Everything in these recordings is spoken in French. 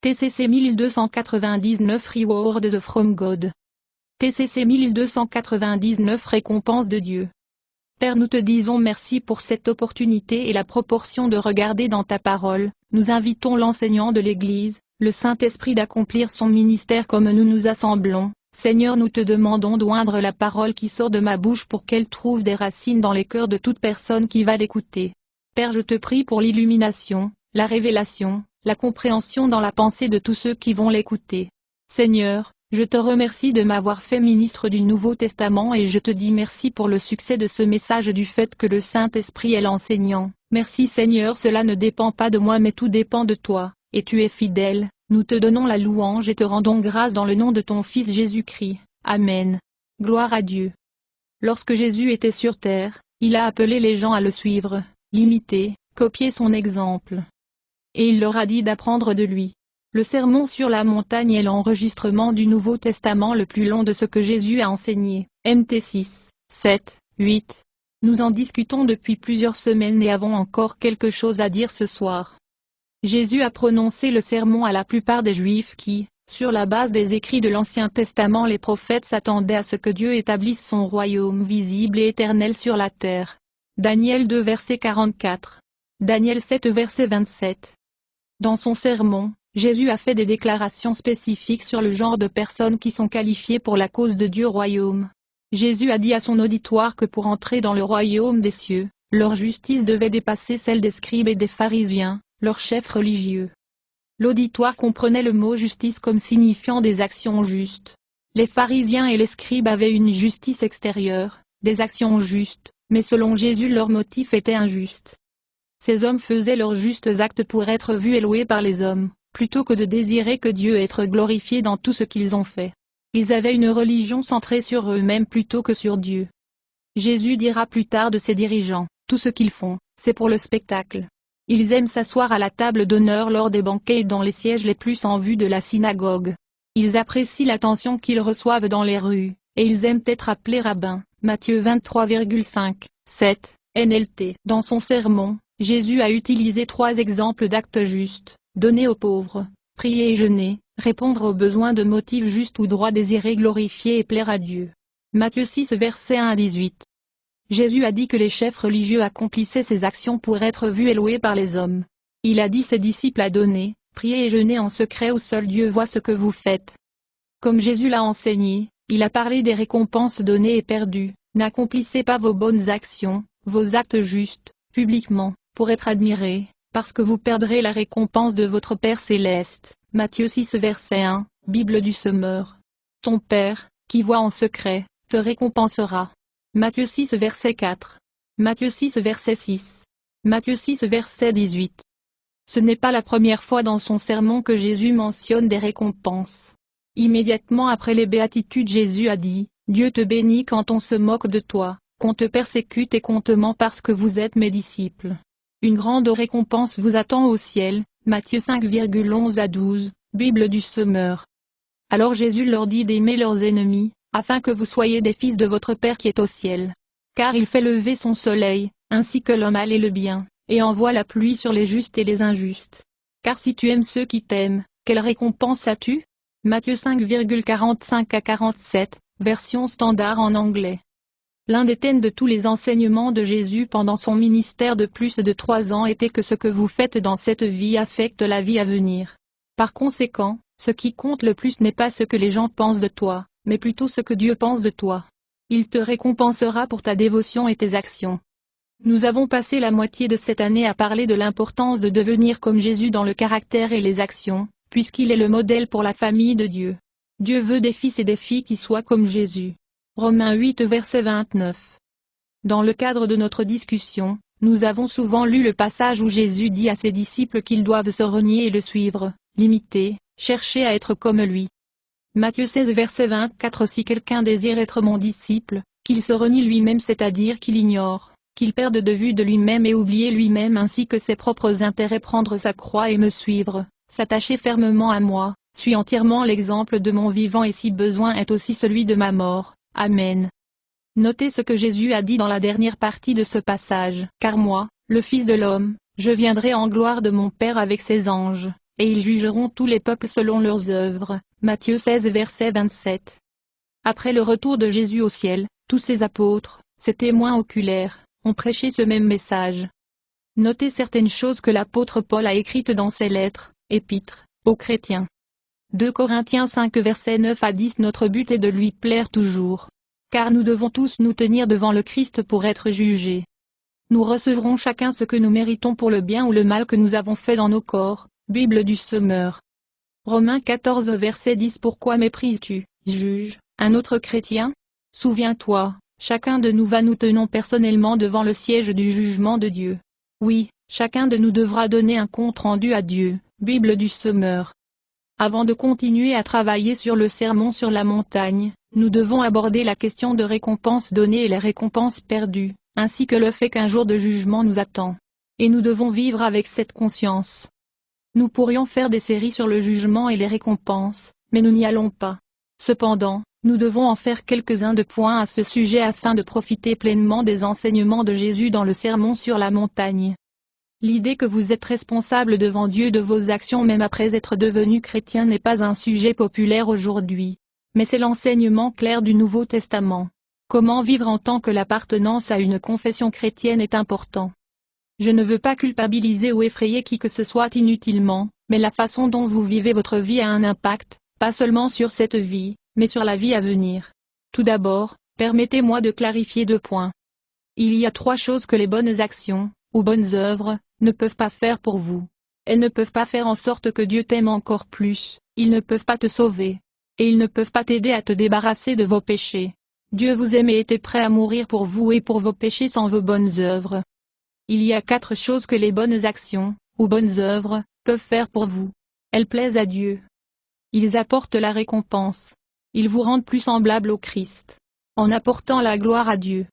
TCC 1299 Rewards from God. TCC 1299 Récompense de Dieu. Père, nous te disons merci pour cette opportunité et la proportion de regarder dans ta parole. Nous invitons l'enseignant de l'Église, le Saint-Esprit, d'accomplir son ministère comme nous nous assemblons. Seigneur, nous te demandons d'oindre la parole qui sort de ma bouche pour qu'elle trouve des racines dans les cœurs de toute personne qui va l'écouter. Père, je te prie pour l'illumination, la révélation, la compréhension dans la pensée de tous ceux qui vont l'écouter. Seigneur, je te remercie de m'avoir fait ministre du Nouveau Testament et je te dis merci pour le succès de ce message du fait que le Saint-Esprit est l'enseignant. Merci Seigneur, cela ne dépend pas de moi mais tout dépend de toi, et tu es fidèle. Nous te donnons la louange et te rendons grâce dans le nom de ton Fils Jésus-Christ. Amen. Gloire à Dieu. Lorsque Jésus était sur terre, il a appelé les gens à le suivre, l'imiter, copier son exemple. Et il leur a dit d'apprendre de lui. Le sermon sur la montagne est l'enregistrement du Nouveau Testament le plus long de ce que Jésus a enseigné. Mt 6, 7, 8. Nous en discutons depuis plusieurs semaines et avons encore quelque chose à dire ce soir. Jésus a prononcé le sermon à la plupart des Juifs qui, sur la base des écrits de l'Ancien Testament, les prophètes s'attendaient à ce que Dieu établisse son royaume visible et éternel sur la terre. Daniel 2 verset 44. Daniel 7 verset 27. Dans son sermon, Jésus a fait des déclarations spécifiques sur le genre de personnes qui sont qualifiées pour la cause de Dieu royaume. Jésus a dit à son auditoire que pour entrer dans le royaume des cieux, leur justice devait dépasser celle des scribes et des pharisiens, leurs chefs religieux. L'auditoire comprenait le mot justice comme signifiant des actions justes. Les pharisiens et les scribes avaient une justice extérieure, des actions justes, mais selon Jésus leur motif était injuste. Ces hommes faisaient leurs justes actes pour être vus et loués par les hommes, plutôt que de désirer que Dieu être glorifié dans tout ce qu'ils ont fait. Ils avaient une religion centrée sur eux-mêmes plutôt que sur Dieu. Jésus dira plus tard de ses dirigeants, tout ce qu'ils font, c'est pour le spectacle. Ils aiment s'asseoir à la table d'honneur lors des banquets et dans les sièges les plus en vue de la synagogue. Ils apprécient l'attention qu'ils reçoivent dans les rues, et ils aiment être appelés rabbins. Matthieu 23,5, 7, NLT. Dans son sermon, Jésus a utilisé 3 exemples d'actes justes: donner aux pauvres, prier et jeûner, répondre aux besoins de motifs justes ou droits désirés, glorifier et plaire à Dieu. Matthieu 6 verset 1 à 18. Jésus a dit que les chefs religieux accomplissaient ces actions pour être vus et loués par les hommes. Il a dit ses disciples à donner, prier et jeûner en secret où seul Dieu voit ce que vous faites. Comme Jésus l'a enseigné, il a parlé des récompenses données et perdues. N'accomplissez pas vos bonnes actions, vos actes justes, publiquement, pour être admirés, parce que vous perdrez la récompense de votre Père céleste. Matthieu 6 verset 1, Bible du Semeur. Ton Père, qui voit en secret, te récompensera. Matthieu 6 verset 4. Matthieu 6 verset 6. Matthieu 6 verset 18. Ce n'est pas la première fois dans son sermon que Jésus mentionne des récompenses. Immédiatement après les béatitudes, Jésus a dit, « Dieu te bénit quand on se moque de toi, qu'on te persécute et qu'on te ment parce que vous êtes mes disciples. Une grande récompense vous attend au ciel. » Matthieu 5,11 à 12, Bible du Semeur. Alors Jésus leur dit d'aimer leurs ennemis, afin que vous soyez des fils de votre Père qui est au ciel. Car il fait lever son soleil, ainsi que le mal et le bien, et envoie la pluie sur les justes et les injustes. Car si tu aimes ceux qui t'aiment, quelle récompense as-tu? Matthieu 5,45 à 47, version standard en anglais. L'un des thèmes de tous les enseignements de Jésus pendant son ministère de plus de 3 ans était que ce que vous faites dans cette vie affecte la vie à venir. Par conséquent, ce qui compte le plus n'est pas ce que les gens pensent de toi, mais plutôt ce que Dieu pense de toi. Il te récompensera pour ta dévotion et tes actions. Nous avons passé la moitié de cette année à parler de l'importance de devenir comme Jésus dans le caractère et les actions, puisqu'il est le modèle pour la famille de Dieu. Dieu veut des fils et des filles qui soient comme Jésus. Romains 8 verset 29. Dans le cadre de notre discussion, nous avons souvent lu le passage où Jésus dit à ses disciples qu'ils doivent se renier et le suivre, l'imiter, chercher à être comme lui. Matthieu 16 verset 24. Si quelqu'un désire être mon disciple, qu'il se renie lui-même, c'est-à-dire qu'il ignore, qu'il perde de vue de lui-même et oublie lui-même ainsi que ses propres intérêts, prendre sa croix et me suivre, s'attacher fermement à moi, suis entièrement l'exemple de mon vivant et si besoin est aussi celui de ma mort. Amen. Notez ce que Jésus a dit dans la dernière partie de ce passage. Car moi, le Fils de l'homme, je viendrai en gloire de mon Père avec ses anges, et ils jugeront tous les peuples selon leurs œuvres. Matthieu 16 verset 27. Après le retour de Jésus au ciel, tous ses apôtres, ses témoins oculaires, ont prêché ce même message. Notez certaines choses que l'apôtre Paul a écrites dans ses lettres, épîtres, aux chrétiens. 2 Corinthiens 5 versets 9 à 10. Notre but est de lui plaire toujours. Car nous devons tous nous tenir devant le Christ pour être jugés. Nous recevrons chacun ce que nous méritons pour le bien ou le mal que nous avons fait dans nos corps. Bible du Semeur. Romains 14 verset 10. Pourquoi méprises-tu, juge, un autre chrétien? Souviens-toi, chacun de nous va nous tenons personnellement devant le siège du jugement de Dieu. Oui, chacun de nous devra donner un compte rendu à Dieu. Bible du Semeur. Avant de continuer à travailler sur le sermon sur la montagne, nous devons aborder la question de récompenses données et les récompenses perdues, ainsi que le fait qu'un jour de jugement nous attend. Et nous devons vivre avec cette conscience. Nous pourrions faire des séries sur le jugement et les récompenses, mais nous n'y allons pas. Cependant, nous devons en faire quelques-uns de points à ce sujet afin de profiter pleinement des enseignements de Jésus dans le sermon sur la montagne. L'idée que vous êtes responsable devant Dieu de vos actions même après être devenu chrétien n'est pas un sujet populaire aujourd'hui. Mais c'est l'enseignement clair du Nouveau Testament. Comment vivre en tant que l'appartenance à une confession chrétienne est important. Je ne veux pas culpabiliser ou effrayer qui que ce soit inutilement, mais la façon dont vous vivez votre vie a un impact, pas seulement sur cette vie, mais sur la vie à venir. Tout d'abord, permettez-moi de clarifier 2 points. Il y a 3 choses que les bonnes actions, ou bonnes œuvres, ne peuvent pas faire pour vous. Elles ne peuvent pas faire en sorte que Dieu t'aime encore plus, ils ne peuvent pas te sauver. Et ils ne peuvent pas t'aider à te débarrasser de vos péchés. Dieu vous aime et était prêt à mourir pour vous et pour vos péchés sans vos bonnes œuvres. Il y a 4 choses que les bonnes actions, ou bonnes œuvres, peuvent faire pour vous. Elles plaisent à Dieu. Ils apportent la récompense. Ils vous rendent plus semblable au Christ. En apportant la gloire à Dieu.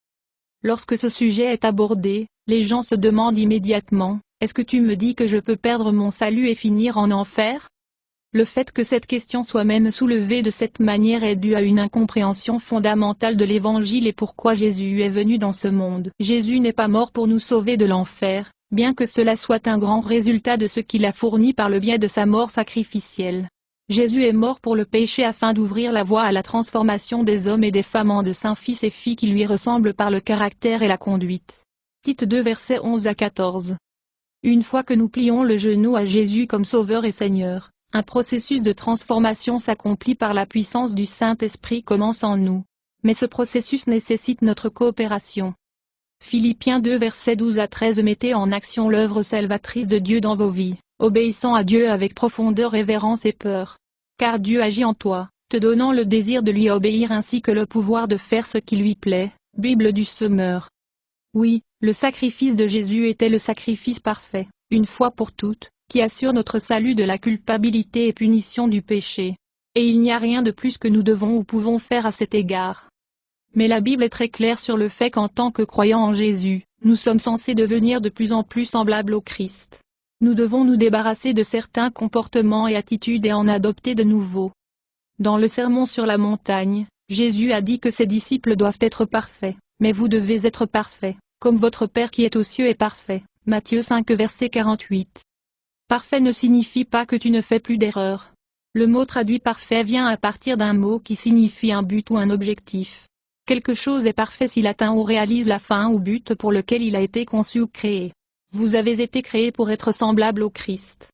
Lorsque ce sujet est abordé, les gens se demandent immédiatement, est-ce que tu me dis que je peux perdre mon salut et finir en enfer? Le fait que cette question soit même soulevée de cette manière est dû à une incompréhension fondamentale de l'Évangile et pourquoi Jésus est venu dans ce monde. Jésus n'est pas mort pour nous sauver de l'enfer, bien que cela soit un grand résultat de ce qu'il a fourni par le biais de sa mort sacrificielle. Jésus est mort pour le péché afin d'ouvrir la voie à la transformation des hommes et des femmes en de saints fils et filles qui lui ressemblent par le caractère et la conduite. Tite 2 versets 11 à 14. Une fois que nous plions le genou à Jésus comme Sauveur et Seigneur, un processus de transformation s'accomplit par la puissance du Saint-Esprit commence en nous. Mais ce processus nécessite notre coopération. Philippiens 2 versets 12 à 13. Mettez en action l'œuvre salvatrice de Dieu dans vos vies, obéissant à Dieu avec profondeur, révérence et peur. Car Dieu agit en toi, te donnant le désir de lui obéir ainsi que le pouvoir de faire ce qui lui plaît. Bible du Semeur. Oui, le sacrifice de Jésus était le sacrifice parfait, une fois pour toutes, qui assure notre salut de la culpabilité et punition du péché. Et il n'y a rien de plus que nous devons ou pouvons faire à cet égard. Mais la Bible est très claire sur le fait qu'en tant que croyants en Jésus, nous sommes censés devenir de plus en plus semblables au Christ. Nous devons nous débarrasser de certains comportements et attitudes et en adopter de nouveaux. Dans le sermon sur la montagne, Jésus a dit que ses disciples doivent être parfaits, mais vous devez être parfaits, comme votre Père qui est aux cieux est parfait. Matthieu 5 verset 48. Parfait ne signifie pas que tu ne fais plus d'erreurs. Le mot traduit parfait vient à partir d'un mot qui signifie un but ou un objectif. Quelque chose est parfait s'il atteint ou réalise la fin ou but pour lequel il a été conçu ou créé. Vous avez été créé pour être semblable au Christ.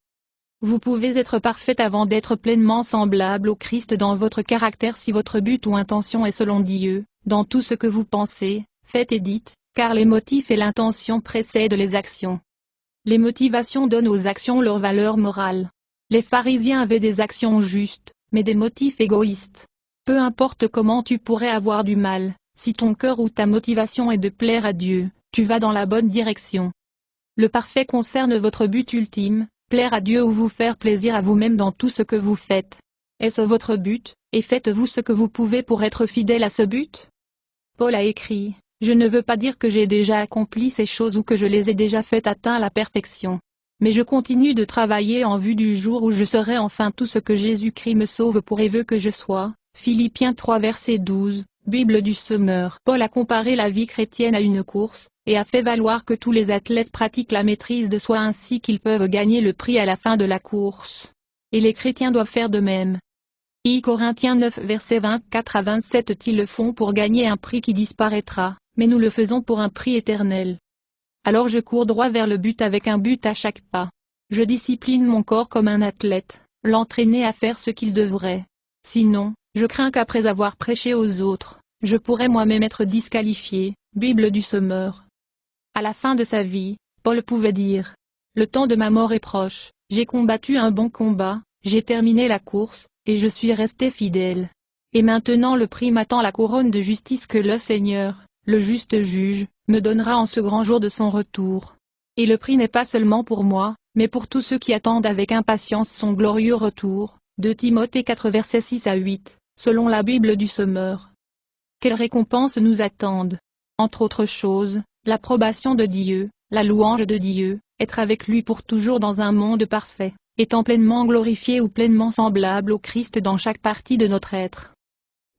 Vous pouvez être parfait avant d'être pleinement semblable au Christ dans votre caractère si votre but ou intention est selon Dieu, dans tout ce que vous pensez, faites et dites, car les motifs et l'intention précèdent les actions. Les motivations donnent aux actions leur valeur morale. Les pharisiens avaient des actions justes, mais des motifs égoïstes. Peu importe comment tu pourrais avoir du mal, si ton cœur ou ta motivation est de plaire à Dieu, tu vas dans la bonne direction. Le parfait concerne votre but ultime, plaire à Dieu ou vous faire plaisir à vous-même dans tout ce que vous faites. Est-ce votre but, et faites-vous ce que vous pouvez pour être fidèle à ce but? Paul a écrit, « Je ne veux pas dire que j'ai déjà accompli ces choses ou que je les ai déjà faites atteint la perfection. Mais je continue de travailler en vue du jour où je serai enfin tout ce que Jésus-Christ me sauve pour et veut que je sois. » Philippiens 3 verset 12, Bible du semeur. Paul a comparé la vie chrétienne à une course, et a fait valoir que tous les athlètes pratiquent la maîtrise de soi ainsi qu'ils peuvent gagner le prix à la fin de la course. Et les chrétiens doivent faire de même. Corinthiens 9 versets 24 à 27. Ils le font pour gagner un prix qui disparaîtra, mais nous le faisons pour un prix éternel. Alors je cours droit vers le but avec un but à chaque pas. Je discipline mon corps comme un athlète, l'entraîner à faire ce qu'il devrait. Sinon, je crains qu'après avoir prêché aux autres, je pourrais moi-même être disqualifié. Bible du semeur. À la fin de sa vie, Paul pouvait dire : le temps de ma mort est proche, j'ai combattu un bon combat, j'ai terminé la course, et je suis resté fidèle. Et maintenant le prix m'attend, la couronne de justice que le Seigneur, le juste juge, me donnera en ce grand jour de son retour. Et le prix n'est pas seulement pour moi, mais pour tous ceux qui attendent avec impatience son glorieux retour. 2 Timothée 4 versets 6 à 8, selon la Bible du semeur. Quelles récompenses nous attendent? Entre autres choses, l'approbation de Dieu, la louange de Dieu, être avec lui pour toujours dans un monde parfait, étant pleinement glorifié ou pleinement semblable au Christ dans chaque partie de notre être.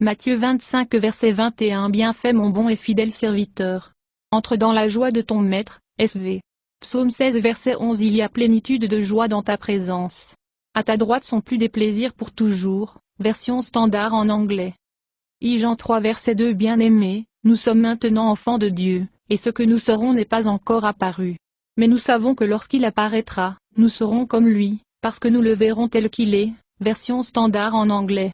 Matthieu 25 verset 21. Bien fait mon bon et fidèle serviteur. Entre dans la joie de ton maître, SV. Psaume 16 verset 11. Il y a plénitude de joie dans ta présence. À ta droite sont plus des plaisirs pour toujours, version standard en anglais. Jean 3 verset 2. Bien-aimés, nous sommes maintenant enfants de Dieu, et ce que nous serons n'est pas encore apparu. Mais nous savons que lorsqu'il apparaîtra, nous serons comme lui, parce que nous le verrons tel qu'il est, version standard en anglais.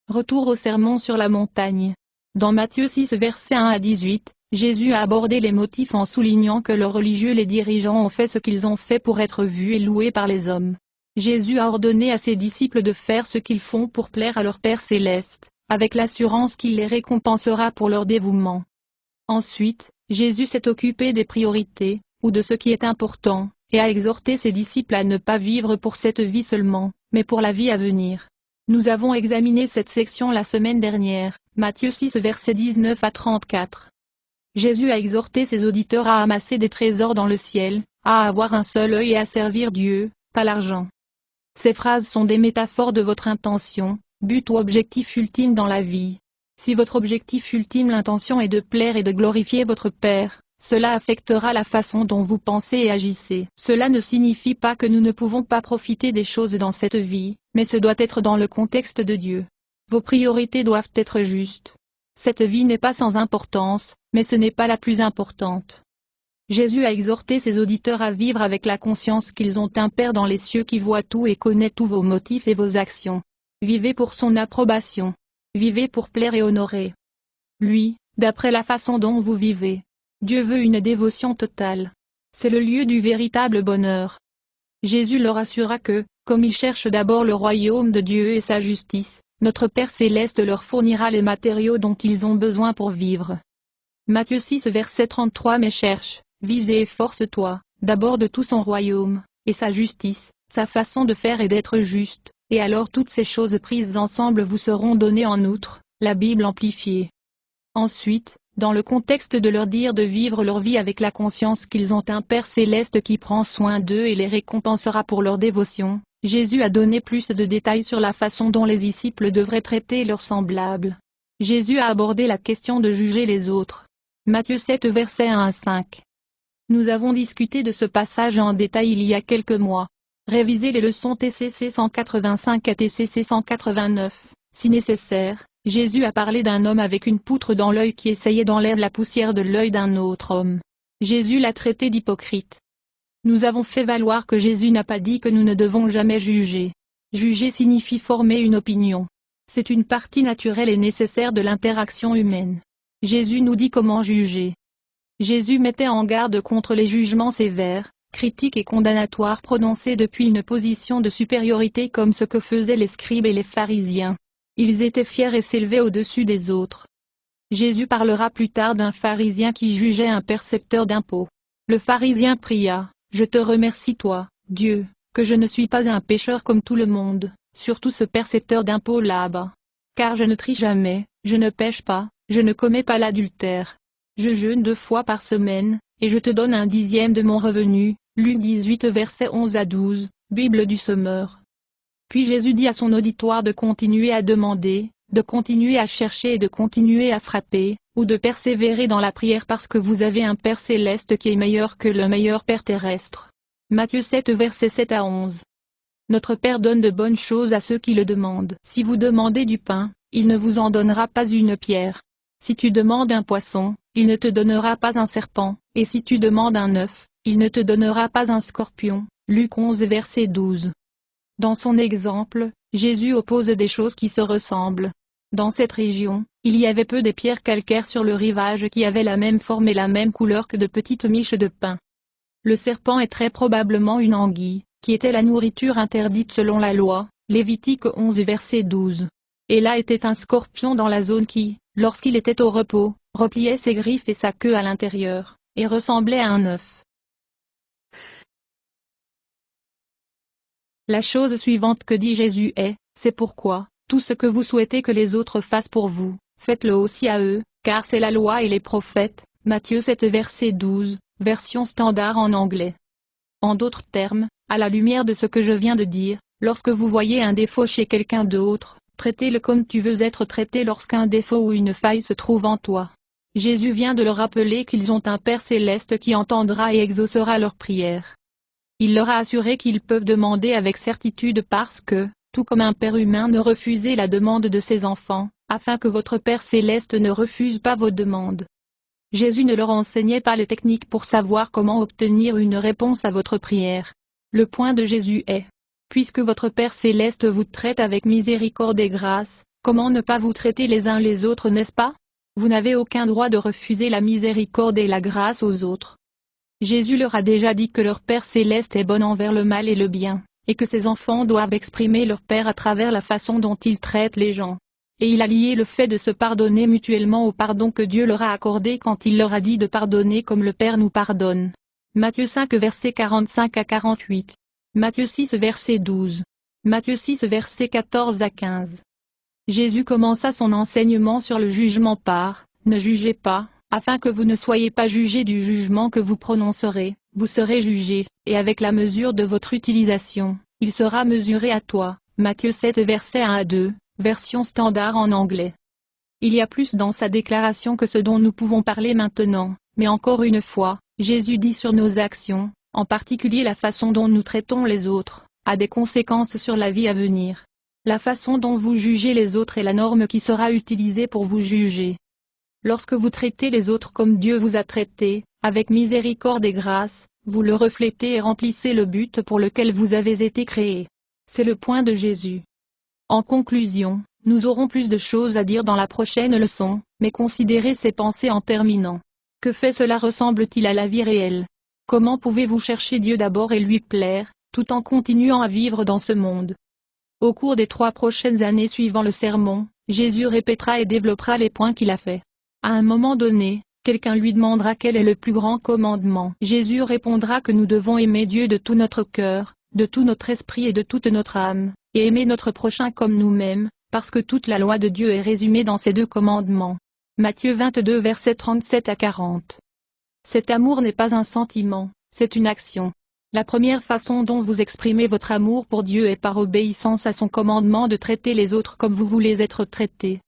Retour au sermon sur la montagne. Dans Matthieu 6 versets 1 à 18, Jésus a abordé les motifs en soulignant que les religieux, les dirigeants ont fait ce qu'ils ont fait pour être vus et loués par les hommes. Jésus a ordonné à ses disciples de faire ce qu'ils font pour plaire à leur Père céleste, avec l'assurance qu'il les récompensera pour leur dévouement. Ensuite, Jésus s'est occupé des priorités, ou de ce qui est important, et a exhorté ses disciples à ne pas vivre pour cette vie seulement, mais pour la vie à venir. Nous avons examiné cette section la semaine dernière, Matthieu 6 versets 19 à 34. Jésus a exhorté ses auditeurs à amasser des trésors dans le ciel, à avoir un seul œil et à servir Dieu, pas l'argent. Ces phrases sont des métaphores de votre intention, but ou objectif ultime dans la vie. Si votre objectif ultime, l'intention est de plaire et de glorifier votre Père, cela affectera la façon dont vous pensez et agissez. Cela ne signifie pas que nous ne pouvons pas profiter des choses dans cette vie, mais ce doit être dans le contexte de Dieu. Vos priorités doivent être justes. Cette vie n'est pas sans importance, mais ce n'est pas la plus importante. Jésus a exhorté ses auditeurs à vivre avec la conscience qu'ils ont un Père dans les cieux qui voit tout et connaît tous vos motifs et vos actions. Vivez pour son approbation. Vivez pour plaire et honorer lui, d'après la façon dont vous vivez. Dieu veut une dévotion totale. C'est le lieu du véritable bonheur. Jésus leur assura que, comme ils cherchent d'abord le royaume de Dieu et sa justice, notre Père céleste leur fournira les matériaux dont ils ont besoin pour vivre. Matthieu 6 verset 33. Mais cherche, vise et efforce-toi, d'abord de tout son royaume, et sa justice, sa façon de faire et d'être juste, et alors toutes ces choses prises ensemble vous seront données en outre, la Bible amplifiée. Ensuite, dans le contexte de leur dire de vivre leur vie avec la conscience qu'ils ont un Père céleste qui prend soin d'eux et les récompensera pour leur dévotion, Jésus a donné plus de détails sur la façon dont les disciples devraient traiter leurs semblables. Jésus a abordé la question de juger les autres. Matthieu 7 versets 1 à 5. Nous avons discuté de ce passage en détail il y a quelques mois. Révisez les leçons TCC 185 à TCC 189, si nécessaire. Jésus a parlé d'un homme avec une poutre dans l'œil qui essayait d'enlever la poussière de l'œil d'un autre homme. Jésus l'a traité d'hypocrite. Nous avons fait valoir que Jésus n'a pas dit que nous ne devons jamais juger. Juger signifie former une opinion. C'est une partie naturelle et nécessaire de l'interaction humaine. Jésus nous dit comment juger. Jésus mettait en garde contre les jugements sévères, critiques et condamnatoires prononcés depuis une position de supériorité comme ce que faisaient les scribes et les pharisiens. Ils étaient fiers et s'élevaient au-dessus des autres. Jésus parlera plus tard d'un pharisien qui jugeait un percepteur d'impôts. Le pharisien pria, « Je te remercie toi, Dieu, que je ne suis pas un pécheur comme tout le monde, surtout ce percepteur d'impôts là-bas. Car je ne trie jamais, je ne pêche pas, je ne commets pas l'adultère. Je jeûne 2 fois par semaine, et je te donne 1/10 de mon revenu. » Luc 18 versets 11 à 12, Bible du semeur. Puis Jésus dit à son auditoire de continuer à demander, de continuer à chercher et de continuer à frapper, ou de persévérer dans la prière parce que vous avez un Père céleste qui est meilleur que le meilleur Père terrestre. Matthieu 7 versets 7 à 11. Notre Père donne de bonnes choses à ceux qui le demandent. Si vous demandez du pain, il ne vous en donnera pas une pierre. Si tu demandes un poisson, il ne te donnera pas un serpent, et si tu demandes un œuf, il ne te donnera pas un scorpion. Luc 11 verset 12. Dans son exemple, Jésus oppose des choses qui se ressemblent. Dans cette région, il y avait peu de pierres calcaires sur le rivage qui avaient la même forme et la même couleur que de petites miches de pain. Le serpent est très probablement une anguille, qui était la nourriture interdite selon la loi, Lévitique 11 verset 12. Et là était un scorpion dans la zone qui, lorsqu'il était au repos, repliait ses griffes et sa queue à l'intérieur, et ressemblait à un œuf. La chose suivante que dit Jésus est, c'est pourquoi, tout ce que vous souhaitez que les autres fassent pour vous, faites-le aussi à eux, car c'est la loi et les prophètes. Matthieu 7 verset 12, version standard en anglais. En d'autres termes, à la lumière de ce que je viens de dire, lorsque vous voyez un défaut chez quelqu'un d'autre, traitez-le comme tu veux être traité lorsqu'un défaut ou une faille se trouve en toi. Jésus vient de leur rappeler qu'ils ont un Père céleste qui entendra et exaucera leurs prières. Il leur a assuré qu'ils peuvent demander avec certitude parce que, tout comme un père humain ne refusait la demande de ses enfants, afin que votre Père céleste ne refuse pas vos demandes. Jésus ne leur enseignait pas les techniques pour savoir comment obtenir une réponse à votre prière. Le point de Jésus est, puisque votre Père céleste vous traite avec miséricorde et grâce, comment ne pas vous traiter les uns les autres, n'est-ce pas? Vous n'avez aucun droit de refuser la miséricorde et la grâce aux autres. Jésus leur a déjà dit que leur Père céleste est bon envers le mal et le bien, et que ses enfants doivent exprimer leur Père à travers la façon dont ils traitent les gens. Et il a lié le fait de se pardonner mutuellement au pardon que Dieu leur a accordé quand il leur a dit de pardonner comme le Père nous pardonne. Matthieu 5 versets 45 à 48. Matthieu 6 verset 12. Matthieu 6 versets 14 à 15. Jésus commença son enseignement sur le jugement par « Ne jugez pas, afin que vous ne soyez pas jugés du jugement que vous prononcerez, vous serez jugés, et avec la mesure de votre utilisation, il sera mesuré à toi. » Matthieu 7 versets 1 à 2, version standard en anglais. Il y a plus dans sa déclaration que ce dont nous pouvons parler maintenant, mais encore une fois, Jésus dit sur nos actions, en particulier la façon dont nous traitons les autres, a des conséquences sur la vie à venir. La façon dont vous jugez les autres est la norme qui sera utilisée pour vous juger. Lorsque vous traitez les autres comme Dieu vous a traité, avec miséricorde et grâce, vous le reflétez et remplissez le but pour lequel vous avez été créé. C'est le point de Jésus. En conclusion, nous aurons plus de choses à dire dans la prochaine leçon, mais considérez ces pensées en terminant. Que fait cela ressemble-t-il à la vie réelle? Comment pouvez-vous chercher Dieu d'abord et lui plaire, tout en continuant à vivre dans ce monde? Au cours des 3 prochaines années suivant le sermon, Jésus répétera et développera les points qu'il a faits. À un moment donné, quelqu'un lui demandera quel est le plus grand commandement. Jésus répondra que nous devons aimer Dieu de tout notre cœur, de tout notre esprit et de toute notre âme, et aimer notre prochain comme nous-mêmes, parce que toute la loi de Dieu est résumée dans ces 2 commandements. Matthieu 22 versets 37 à 40. Cet amour n'est pas un sentiment, c'est une action. La première façon dont vous exprimez votre amour pour Dieu est par obéissance à son commandement de traiter les autres comme vous voulez être traités.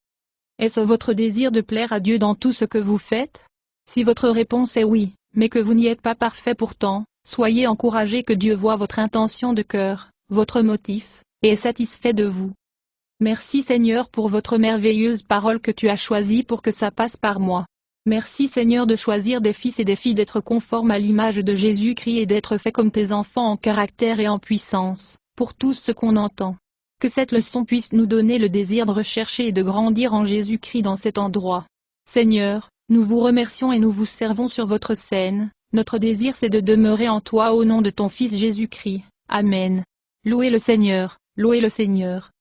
Est-ce votre désir de plaire à Dieu dans tout ce que vous faites? Si votre réponse est oui, mais que vous n'y êtes pas parfait pourtant, soyez encouragés que Dieu voit votre intention de cœur, votre motif, et est satisfait de vous. Merci Seigneur pour votre merveilleuse parole que tu as choisie pour que ça passe par moi. Merci Seigneur de choisir des fils et des filles d'être conformes à l'image de Jésus-Christ et d'être faits comme tes enfants en caractère et en puissance, pour tout ce qu'on entend. Que cette leçon puisse nous donner le désir de rechercher et de grandir en Jésus-Christ dans cet endroit. Seigneur, nous vous remercions et nous vous servons sur votre scène, notre désir c'est de demeurer en toi au nom de ton Fils Jésus-Christ. Amen. Louez le Seigneur, louez le Seigneur.